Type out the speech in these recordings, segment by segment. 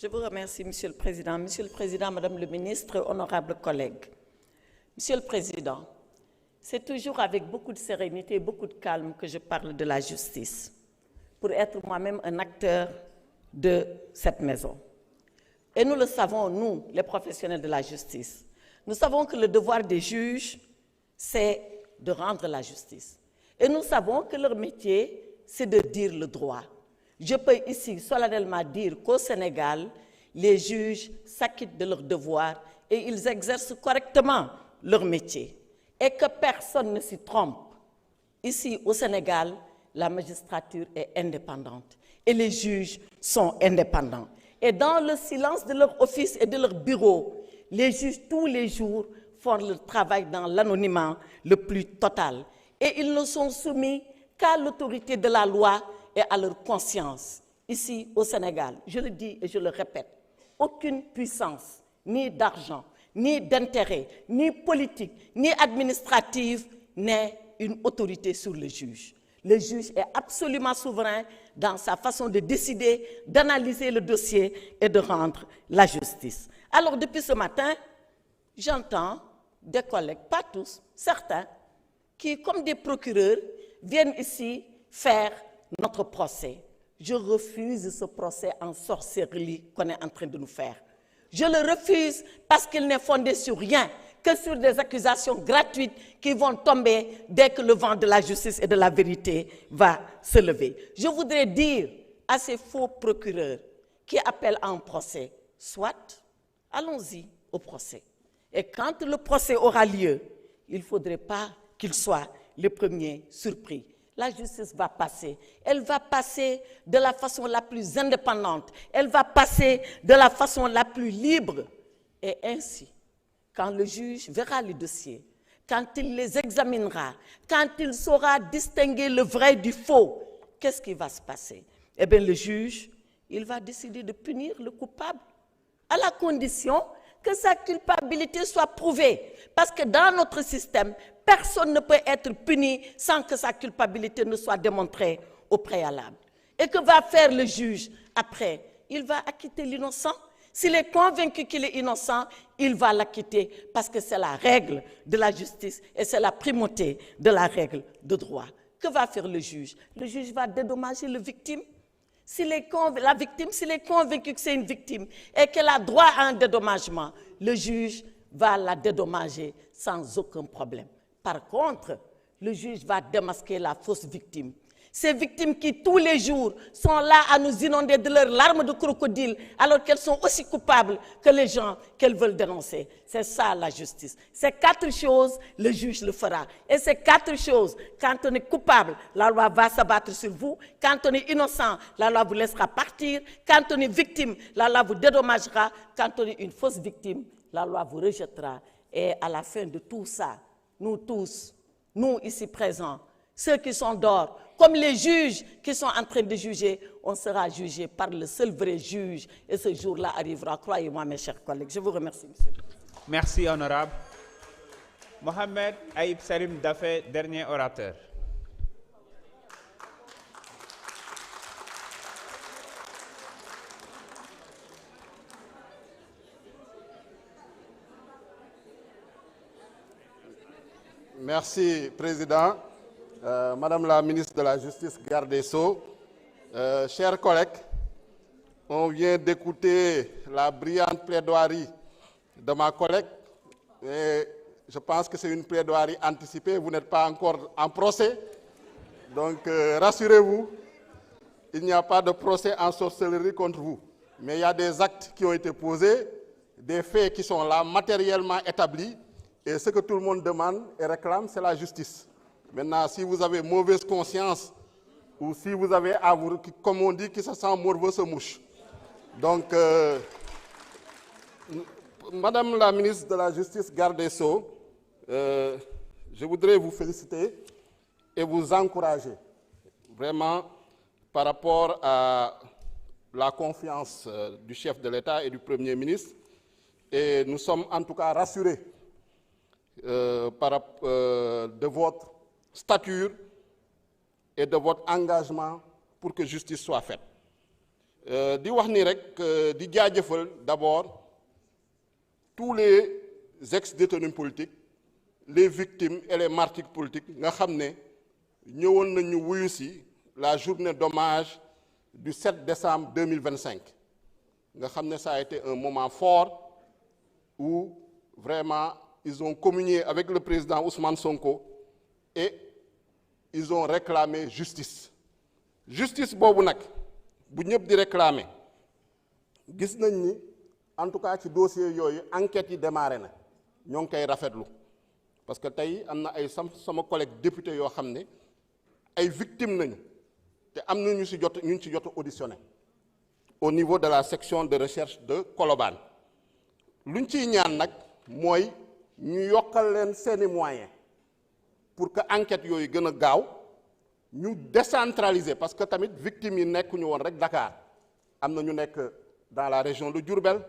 Je vous remercie, Monsieur le Président. Monsieur le Président, Madame le Ministre, honorables collègues. Monsieur le Président, c'est toujours avec beaucoup de sérénité et beaucoup de calme que je parle de la justice, pour être moi-même un acteur de cette maison. Et nous le savons, nous, les professionnels de la justice, nous savons que le devoir des juges, c'est de rendre la justice. Et nous savons que leur métier, c'est de dire le droit. Je peux ici solennellement dire qu'au Sénégal, les juges s'acquittent de leurs devoirs et ils exercent correctement leur métier. Et que personne ne s'y trompe. Ici, au Sénégal, la magistrature est indépendante et les juges sont indépendants. Et dans le silence de leur office et de leur bureau, les juges, tous les jours, font leur travail dans l'anonymat le plus total. Et ils ne sont soumis qu'à l'autorité de la loi et à leur conscience. Ici, au Sénégal, je le dis et je le répète, aucune puissance, ni d'argent, ni d'intérêt, ni politique, ni administrative n'est une autorité sur le juge. Le juge est absolument souverain dans sa façon de décider, d'analyser le dossier et de rendre la justice. Alors, depuis ce matin, j'entends des collègues, pas tous, certains, qui, comme des procureurs, viennent ici faire notre procès. Je refuse ce procès en sorcellerie qu'on est en train de nous faire. Je le refuse parce qu'il n'est fondé sur rien, que sur des accusations gratuites qui vont tomber dès que le vent de la justice et de la vérité va se lever. Je voudrais dire à ces faux procureurs qui appellent à un procès, soit, allons-y au procès. Et quand le procès aura lieu, il ne faudrait pas qu'ils soient les premiers surpris. La justice va passer. Elle va passer de la façon la plus indépendante. Elle va passer de la façon la plus libre. Et ainsi, quand le juge verra les dossiers, quand il les examinera, quand il saura distinguer le vrai du faux, qu'est-ce qui va se passer? Eh bien, le juge, il va décider de punir le coupable, à la condition que sa culpabilité soit prouvée. Parce que dans notre système, personne ne peut être puni sans que sa culpabilité ne soit démontrée au préalable. Et que va faire le juge après? Il va acquitter l'innocent. S'il est convaincu qu'il est innocent, il va l'acquitter parce que c'est la règle de la justice et c'est la primauté de la règle de droit. Que va faire le juge? Le juge va dédommager la victime. La victime, s'il est convaincu que c'est une victime et qu'elle a droit à un dédommagement, le juge va la dédommager sans aucun problème. Par contre, le juge va démasquer la fausse victime. Ces victimes qui, tous les jours, sont là à nous inonder de leurs larmes de crocodile, alors qu'elles sont aussi coupables que les gens qu'elles veulent dénoncer. C'est ça la justice. Ces 4 choses, le juge le fera. Et ces 4 choses, quand on est coupable, la loi va s'abattre sur vous. Quand on est innocent, la loi vous laissera partir. Quand on est victime, la loi vous dédommagera. Quand on est une fausse victime, la loi vous rejettera. Et à la fin de tout ça, nous tous, nous ici présents, ceux qui sont dehors, comme les juges qui sont en train de juger, on sera jugé par le seul vrai juge. Et ce jour-là arrivera, croyez-moi, mes chers collègues. Je vous remercie, monsieur. Merci, honorable. Mohamed Aïb Salim Dafé, dernier orateur. Merci, Président. Madame la ministre de la Justice, garde des Sceaux, chers collègues, on vient d'écouter la brillante plaidoirie de ma collègue et je pense que c'est une plaidoirie anticipée, vous n'êtes pas encore en procès, donc rassurez-vous, il n'y a pas de procès en sorcellerie contre vous, mais il y a des actes qui ont été posés, des faits qui sont là matériellement établis et ce que tout le monde demande et réclame, c'est la justice. Maintenant, si vous avez mauvaise conscience ou si vous avez à vous, comme on dit, qui se sent morveux se mouche. Donc, Madame la ministre de la Justice, garde des Sceaux, je voudrais vous féliciter et vous encourager vraiment par rapport à la confiance du chef de l'État et du Premier ministre. Et nous sommes en tout cas rassurés de votre stature et de votre engagement pour que justice soit faite. di wax ni rek di jaajëfal d'abord tous les ex-détenus politiques les victimes et les martyrs politiques nga xam ne ñëwoon nañu wuyu si la journée d'hommage du 7 décembre 2025 nga xam ne ça a été un moment fort où vraiment ils ont communié avec le président Ousmane Sonko et ils ont réclamé justice justice boobu nag bu ñëpp di réclamer gis nañ ni en tout cas ci dossier yooyu enquête yi démarré na ñoo ngi koy rafetlu parce que tey am na ay sama collègue député yoo xam ne ay victimes nañu te am na ñu ci jot auditionné au niveau de la section de recherche de Colobane luñ ciy ñaan nag mooy ñu yokkal leen seeni moyens pour que enquête yooyu gën a gaaw ñu décentraliser parce que tamit victimes yi nekkuñu woon rek Dakar am na ñu nekk dans la région de Diourbel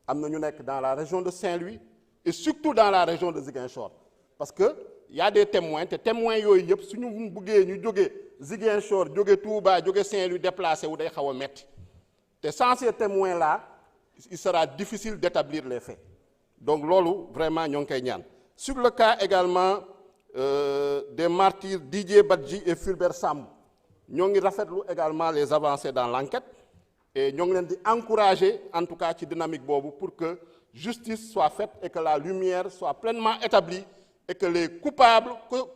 am na ñu nekk dans la région de Saint-Louis et surtout dans la région de Ziguinchor parce que y a des témoins te témoins yooyu yëpp suñu buggee ñu jógee Ziguinchor jóge Touba jóge Saint-Louis déplacé wu day xaw a metti te sans ces témoins là il sera difficile d'établir les faits donc loolu vraiment ñoo ngi koy ñaan sur le cas également des martyrs Didier Badji et Fulbert Sambou ñoo ngi rafetlu également les avancées dans l'enquête et ñoo ngi leen di encourager en tout cas ci dynamique boobu pour que justice soit faite et que la lumière soit pleinement établie et que les coupables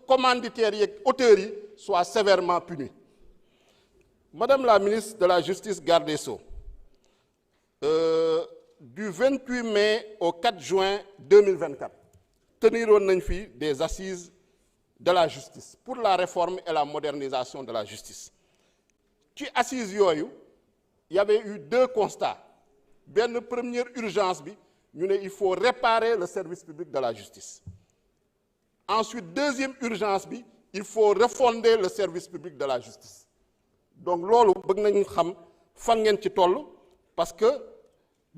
commanditaires yi ak auteurs yi soient sévèrement punis. Madame la ministre de la Justice, garde des Sceaux, du 28 mai au 4 juin 2024 teniroon nañ fi des assises de la justice pour la réforme et la modernisation de la justice ci assises yooyu il y avait eu deux constats benn première urgence bi ñu ne il faut réparer le service public de la justice ensuite deuxième urgence bi il faut refonder le service public de la justice donc loolu bëgg nañu xam fan ngeen ci toll parce que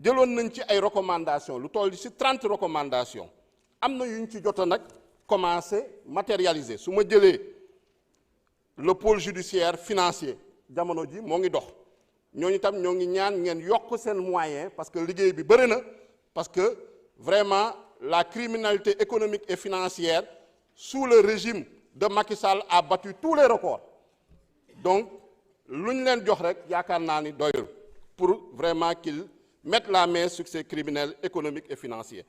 jëloon nañ ci ay recommandations lu toll ci 30 recommandations am na yu ñu ci jot a nag commencé matérialiser su ma jëlee le pôle judiciaire financier jamono ji moo ngi dox ñooñu tam ñoo ngi ñaan ngeen yokk seen moyen parce que liggéey bi bëri na parce que vraiment la criminalité économique et financière sous le régime de Macky Sall a battu tous les records donc lu ñu leen jox rek yaakaar naa ni doyul pour vraiment qu'ils mettent la main sur ces criminels économiques et financiers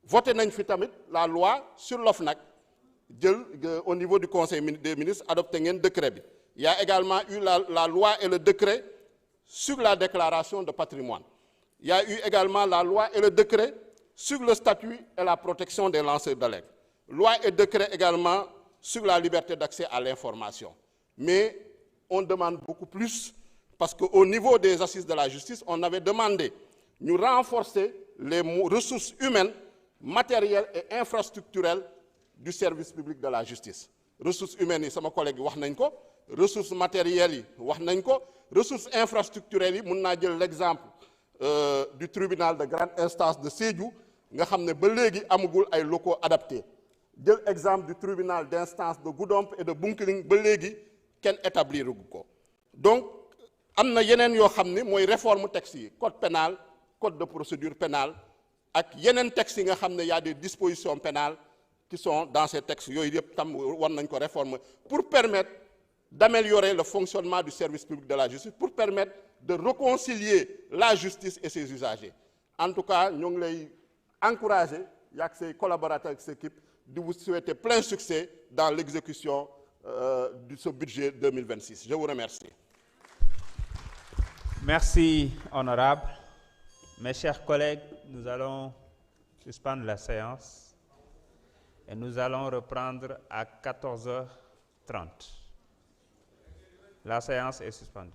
voté nañ fi tamit la loi sur l'OFNAC jël au niveau du conseil des ministres adopté ngeen décret bi il y a également eu la loi et le décret sur la déclaration de patrimoine il y a eu également la loi et le décret sur le statut et la protection des lanceurs d'alerte loi et décret également sur la liberté d'accès à l'information mais on demande beaucoup plus parce qu'au niveau des assises de la justice on avait demandé ñu renforcer les ressources humaines matérielles et infrastructurelles du service public de la justice ressources humaines yi sama collègue yi wax nañ ko ressources matérielles yi wax nañ ko ressources infrastructurelles yi mun naa jël l'exemple du tribunal de grande instance de Sédhiou nga xam ne ba léegi amagul ay locaux adaptés jël exemple du tribunal d'instance de Goudomp et de Bounkiling ba léegi kenn établir ko donc am na yeneen yoo xam ne mooy réforme texte yi code pénal code de procédure pénale ak yeneen textes yi nga xam ne y a des dispositions pénales qui sont dans ces textes yooyu yëpp tam war nañ ko réformer pour permettre d'améliorer le fonctionnement du service public de la justice pour permettre de réconcilier la justice et ses usagers en tout cas ñoo ngi lay encourager yaak say collaborateurs ak sa équipe di vous souhaiter plein succès dans l'exécution de ce budget 2026. Je vous remercie. Merci, honorable. Mes chers collègues, nous allons suspendre la séance et nous allons reprendre à 14h30. La séance est suspendue.